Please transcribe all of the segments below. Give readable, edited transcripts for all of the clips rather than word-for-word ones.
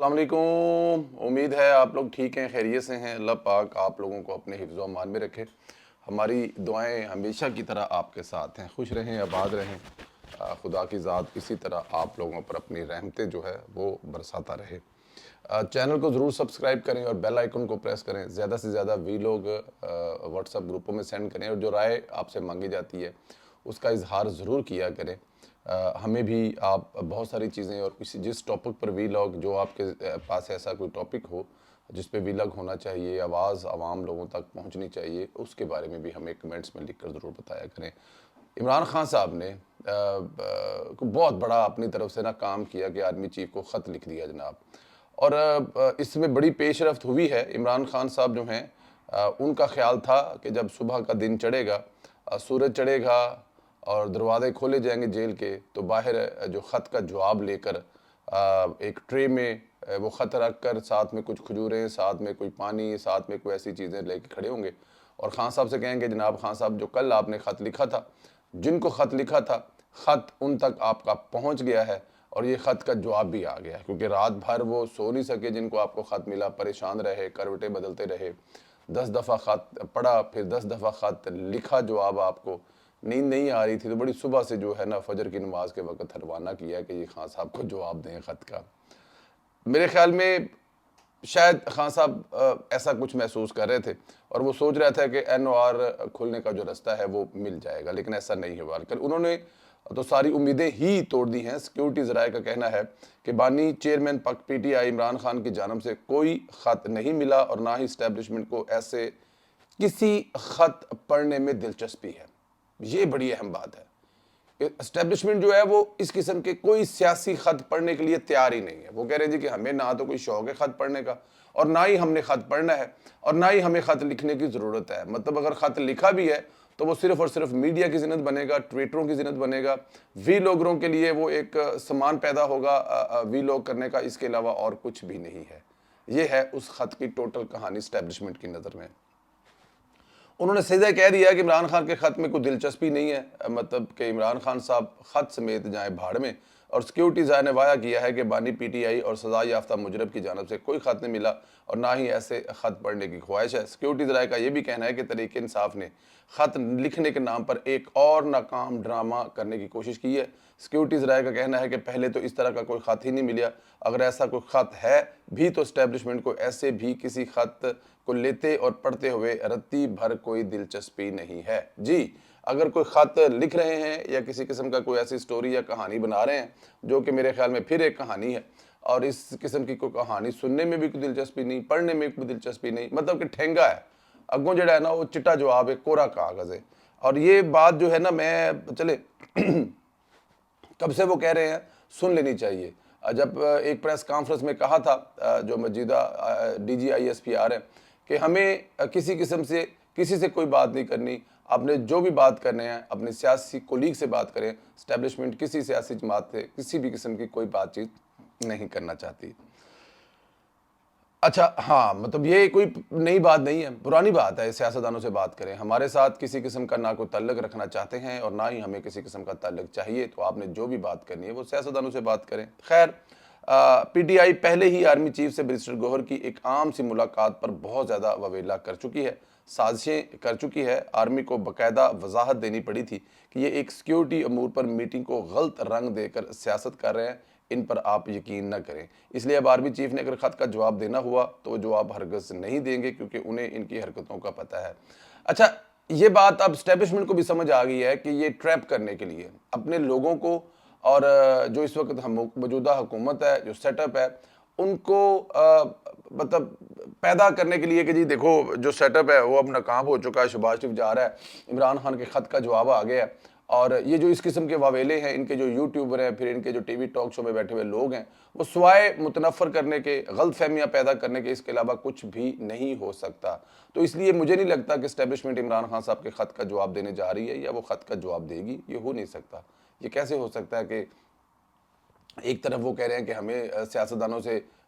السلام علیکم، امید ہے آپ لوگ ٹھیک ہیں، خیریت سے ہیں۔ اللہ پاک آپ لوگوں کو اپنے حفظ و امان میں رکھے۔ ہماری دعائیں ہمیشہ کی طرح آپ کے ساتھ ہیں، خوش رہیں، آباد رہیں۔ خدا کی ذات اسی طرح آپ لوگوں پر اپنی رحمتیں جو ہے وہ برساتا رہے۔ چینل کو ضرور سبسکرائب کریں اور بیل آئیکن کو پریس کریں۔ زیادہ سے زیادہ ویلوگ واٹس ایپ گروپوں میں سینڈ کریں اور جو رائے آپ سے مانگی جاتی ہے اس کا اظہار ضرور کیا کریں۔ ہمیں بھی آپ بہت ساری چیزیں اور جس ٹاپک پر ویلاگ جو آپ کے پاس ایسا کوئی ٹاپک ہو جس پہ ویلاگ ہونا چاہیے، آواز عوام لوگوں تک پہنچنی چاہیے، اس کے بارے میں بھی ہمیں کمنٹس میں لکھ کر ضرور بتایا کریں۔ عمران خان صاحب نے بہت بڑا اپنی طرف سے کام کیا کہ آرمی چیف کو خط لکھ دیا جناب، اور اس میں بڑی پیش رفت ہوئی ہے۔ عمران خان صاحب جو ہیں ان کا خیال تھا کہ جب صبح کا دن چڑھے گا، سورج چڑھے گا اور دروازے کھولے جائیں گے جیل کے، تو باہر جو خط کا جواب لے کر ایک ٹرے میں وہ خط رکھ کر ساتھ میں کچھ کھجوریں، ساتھ میں کوئی پانی، ساتھ میں کوئی ایسی چیزیں لے کے کھڑے ہوں گے اور خان صاحب سے کہیں گے جناب خان صاحب جو کل آپ نے خط لکھا تھا، جن کو خط لکھا تھا خط ان تک آپ کا پہنچ گیا ہے اور یہ خط کا جواب بھی آ گیا ہے، کیونکہ رات بھر وہ سو نہیں سکے جن کو آپ کو خط ملا، پریشان رہے، کروٹیں بدلتے رہے، 10 دفعہ خط پڑھا، پھر 10 دفعہ خط لکھا جواب آپ کو، نیند نہیں آ رہی تھی، تو بڑی صبح سے جو ہے فجر کی نماز کے وقت روانہ کیا کہ یہ خان صاحب کو جواب دیں خط کا۔ میرے خیال میں شاید خان صاحب ایسا کچھ محسوس کر رہے تھے اور وہ سوچ رہا تھا کہ این او آر کھلنے کا جو رستہ ہے وہ مل جائے گا، لیکن ایسا نہیں ہوا۔ انہوں نے تو ساری امیدیں ہی توڑ دی ہیں۔ سیکیورٹی ذرائع کا کہنا ہے کہ بانی chairman P T I Imran Khan کی جانب سے کوئی خط نہیں ملا اور نہ ہی اسٹیبلشمنٹ کو ایسے کسی خط پڑھنے میں دلچسپی ہے۔ یہ بڑی اہم بات ہے۔ اسٹیبلشمنٹ جو ہے وہ اس قسم کے کوئی سیاسی خط پڑھنے کے لیے تیار ہی نہیں ہے۔ وہ کہہ رہے ہیں جی کہ ہمیں نہ تو کوئی شوق ہے خط پڑھنے کا اور نہ ہی ہم نے خط پڑھنا ہے اور نہ ہی ہمیں خط لکھنے کی ضرورت ہے۔ مطلب اگر خط لکھا بھی ہے تو وہ صرف اور صرف میڈیا کی زینت بنے گا، ٹویٹروں کی زینت بنے گا، وی لوگروں کے لیے وہ ایک سامان پیدا ہوگا وی لوگ کرنے کا، اس کے علاوہ اور کچھ بھی نہیں ہے۔ یہ ہے اس خط کی ٹوٹل کہانی اسٹیبلشمنٹ کی نظر میں۔ انہوں نے سیدھا کہہ دیا کہ عمران خان کے خط میں کوئی دلچسپی نہیں ہے، مطلب کہ عمران خان صاحب خط سمیت جائیں بھاڑ میں، اور سیکیورٹی ذرائع نے واضح کیا ہے کہ بانی پی ٹی آئی اور سزا یافتہ مجرم کی جانب سے کوئی خط نہیں ملا اور نہ ہی ایسے خط پڑھنے کی خواہش ہے۔ سیکیورٹی ذرائع کا یہ بھی کہنا ہے کہ تحریک انصاف نے خط لکھنے کے نام پر ایک اور ناکام ڈرامہ کرنے کی کوشش کی ہے۔ سیکیورٹی ذرائع کا کہنا ہے کہ پہلے تو اس طرح کا کوئی خط ہی نہیں ملا، اگر ایسا کوئی خط ہے بھی تو اسٹیبلشمنٹ کو ایسے بھی کسی خط کو لیتے اور پڑھتے ہوئے رتی بھر کوئی دلچسپی نہیں ہے۔ جی، اگر کوئی خط لکھ رہے ہیں یا کسی قسم کا کوئی ایسی سٹوری یا کہانی بنا رہے ہیں جو کہ میرے خیال میں پھر ایک کہانی ہے، اور اس قسم کی کوئی کہانی سننے میں بھی کوئی دلچسپی نہیں، پڑھنے میں کوئی دلچسپی نہیں، مطلب کہ ٹھینگا ہے اگوں جڑا ہے وہ چٹا جواب ہے، کورا کاغذ ہے۔ اور یہ بات جو ہے میں چلے کب سے وہ کہہ رہے ہیں سن لینی چاہیے۔ جب ایک پریس کانفرنس میں کہا تھا جو موجودہ D G I S P R ہیں کہ ہمیں کسی قسم سے کسی سے کوئی بات نہیں کرنی، آپ نے جو بھی بات کرنے ہیں اپنے سیاسی کولیگ سے بات کریں، اسٹیبلشمنٹ کسی سیاسی جماعت سے کسی بھی قسم کی کوئی بات چیت نہیں کرنا چاہتی۔ اچھا ہاں، مطلب یہ کوئی نئی بات نہیں ہے، پرانی بات ہے، سیاستدانوں سے بات کریں، ہمارے ساتھ کسی قسم کا نہ کوئی تعلق رکھنا چاہتے ہیں اور نہ ہی ہمیں کسی قسم کا تعلق چاہیے، تو آپ نے جو بھی بات کرنی ہے وہ سیاستدانوں سے بات کریں۔ خیر، پی ٹی آئی پہلے ہی آرمی چیف سے بیرسٹر گوہر کی ایک عام سی ملاقات پر بہت زیادہ وویلا کر چکی ہے، سازشیں کر چکی ہے۔ آرمی کو باقاعدہ وضاحت دینی پڑی تھی کہ یہ ایک سیکیورٹی امور پر میٹنگ کو غلط رنگ دے کر سیاست کر رہے ہیں، ان پر آپ یقین نہ کریں۔ اس لیے اب آرمی چیف نے اگر خط کا جواب دینا ہوا تو وہ جواب ہرگز نہیں دیں گے، کیونکہ انہیں ان کی حرکتوں کا پتہ ہے۔ اچھا، یہ بات اب اسٹیبلشمنٹ کو بھی سمجھ آ گئی ہے کہ یہ ٹریپ کرنے کے لیے اپنے لوگوں کو، اور جو اس وقت موجودہ حکومت ہے، جو سیٹ اپ ہے، ان کو مطلب پیدا کرنے کے لیے کہ جی دیکھو جو سیٹ اپ ہے وہ اب ناکام ہو چکا ہے، شہباز شریف جا رہا ہے، عمران خان کے خط کا جواب آ گیا ہے، اور یہ جو اس قسم کے واویلے ہیں، ان کے جو یوٹیوبر ہیں، پھر ان کے جو ٹی وی ٹاک شو میں بیٹھے ہوئے لوگ ہیں، وہ سوائے متنفر کرنے کے، غلط فہمیاں پیدا کرنے کے، اس کے علاوہ کچھ بھی نہیں ہو سکتا۔ تو اس لیے مجھے نہیں لگتا کہ اسٹیبلشمنٹ عمران خان صاحب کے خط کا جواب دینے جا رہی ہے یا وہ خط کا جواب دے گی، یہ ہو نہیں سکتا۔ یہ کیسے ہو سکتا ہے کہ ایک طرف وہ کہہ رہے ہیں کہ ہمیں سیاستدانوں سے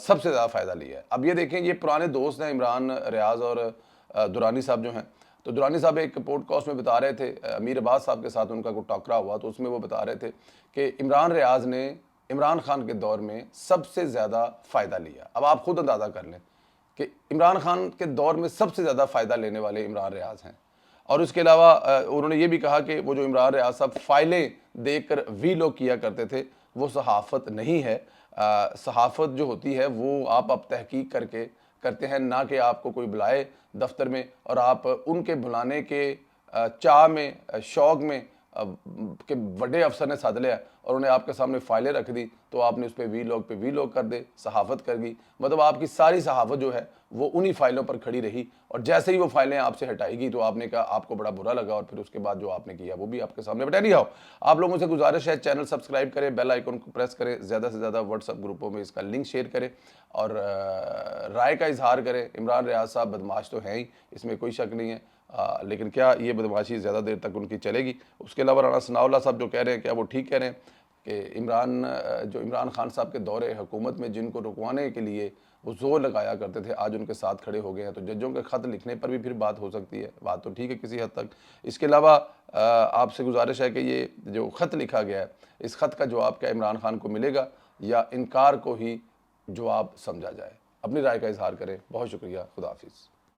سب سے زیادہ فائدہ لیا ہے. اب یہ دیکھیں یہ پرانے دوست ہیں عمران ریاض اور درانی صاحب جو ہیں. تو درانی صاحب ایک پوڈ کاسٹ میں بتا رہے تھے, امیر عباس صاحب کے ساتھ ان کا کوئی ٹاکرا ہوا, تو اس میں وہ بتا رہے تھے کہ عمران ریاض نے عمران خان کے دور میں سب سے زیادہ فائدہ لیا. اب آپ خود اندازہ کر لیں کہ عمران خان کے دور میں سب سے زیادہ فائدہ لینے والے عمران ریاض ہیں. اور اس کے علاوہ انہوں نے یہ بھی کہا کہ وہ جو عمران ریاض صاحب فائلیں دیکھ کر ویلوگ کیا کرتے تھے وہ صحافت نہیں ہے. صحافت جو ہوتی ہے وہ آپ اب تحقیق کر کے کرتے ہیں, نہ کہ آپ کو کوئی بلائے دفتر میں اور آپ ان کے بلانے کے چاہ میں شوق میں کہ بڑے افسر نے ساتھ لیا اور انہیں آپ کے سامنے فائلیں رکھ دی تو آپ نے اس پہ وی لوگ کر دے, صحافت کر گئی. مطلب آپ کی ساری صحافت جو ہے وہ انہی فائلوں پر کھڑی رہی, اور جیسے ہی وہ فائلیں آپ سے ہٹائی گئی تو آپ نے کہا آپ کو بڑا برا لگا, اور پھر اس کے بعد جو آپ نے کیا وہ بھی آپ کے سامنے بتا دیا. آپ لوگوں سے گزارش ہے چینل سبسکرائب کریں, بیل آئیکن کو پریس کریں, زیادہ سے زیادہ واٹس ایپ گروپوں میں اس کا لنک شیئر کریں اور رائے کا اظہار کریں. عمران ریاض صاحب بدمعاش تو ہیں ہی, اس میں کوئی شک نہیں ہے, لیکن کیا یہ بدمعاشی زیادہ دیر تک ان کی چلے گی؟ اس کے علاوہ رانا ثناء اللہ صاحب جو کہہ رہے ہیں کیا وہ ٹھیک کہہ رہے ہیں کہ عمران خان صاحب کے دور حکومت میں جن کو رکوانے کے لیے وہ زور لگایا کرتے تھے آج ان کے ساتھ کھڑے ہو گئے ہیں, تو ججوں کے خط لکھنے پر بھی پھر بات ہو سکتی ہے. بات تو ٹھیک ہے کسی حد تک. اس کے علاوہ آپ سے گزارش ہے کہ یہ جو خط لکھا گیا ہے اس خط کا جواب کیا عمران خان کو ملے گا یا انکار کو ہی جواب سمجھا جائے؟ اپنی رائے کا اظہار کریں. بہت شکریہ. خدا حافظ.